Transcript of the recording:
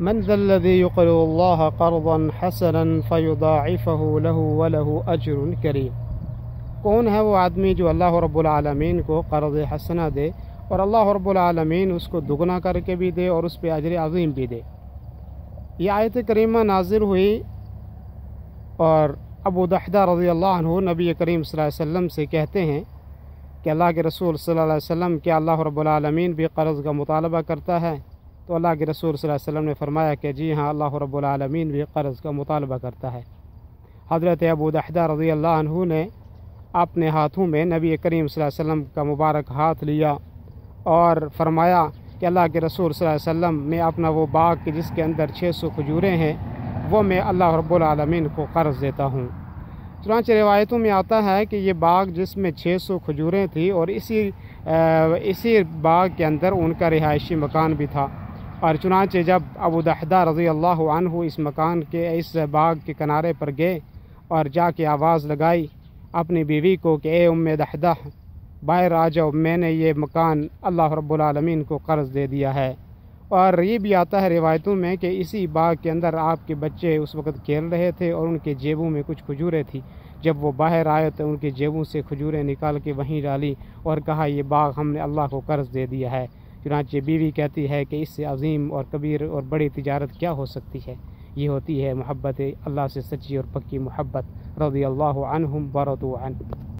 من ذا الذي يقرض الله قرضا حسنا فيضاعفه له وله اجر کریم، کون ہے وہ آدمی جو اللہ رب العالمین کو قرض حسنہ دے اور اللہ رب العالمین اس کو دگنا کر کے بھی دے اور اس پہ اجر عظیم بھی دے۔ یہ آیت کریمہ نازل ہوئی اور ابو دحدہ رضی اللہ عنہ نبی کریم صلی اللہ علیہ وسلم سے کہتے ہیں کہ اللہ کے رسول صلی اللہ علیہ وسلم کیا اللہ رب العالمین بھی قرض کا مطالبہ کرتا ہے؟ تو اللہ کے رسول صلی اللہ علیہ وسلم نے فرمایا کہ جی ہاں، اللہ رب العالمین بھی قرض کا مطالبہ کرتا ہے۔ حضرت ابو دحدہ رضی اللہ عنہ نے اپنے ہاتھوں میں نبی کریم صلی اللہ علیہ وسلم کا مبارک ہاتھ لیا اور فرمایا کہ اللہ کے رسول صلی اللہ علیہ وسلم، میں اپنا وہ باغ کہ جس کے اندر 600 کھجوریں ہیں وہ میں اللہ رب العالمین کو قرض دیتا ہوں۔ چنانچہ روایتوں میں آتا ہے کہ یہ باغ جس میں 600 کھجوریں تھیں اور اسی باغ کے اندر ان کا رہائشی مکان بھی تھا، اور چنانچہ جب ابو دحدہ رضی اللہ عنہ اس باغ کے کنارے پر گئے اور جا کے آواز لگائی اپنی بیوی کو کہ اے ام دحدہ باہر آ جاؤ، میں نے یہ مکان اللہ رب العالمین کو قرض دے دیا ہے۔ اور یہ بھی آتا ہے روایتوں میں کہ اسی باغ کے اندر آپ کے بچے اس وقت کھیل رہے تھے اور ان کے جیبوں میں کچھ کھجوریں تھیں۔ جب وہ باہر آئے تو ان کے جیبوں سے کھجوریں نکال کے وہیں ڈالی اور کہا یہ باغ ہم نے اللہ کو قرض دے دیا ہے۔ چنانچہ بیوی کہتی ہے کہ اس سے عظیم اور کبیر اور بڑی تجارت کیا ہو سکتی ہے؟ یہ ہوتی ہے محبت اللہ سے، سچی اور پکی محبت۔ رضی اللہ عنہم ورضوا عنہ۔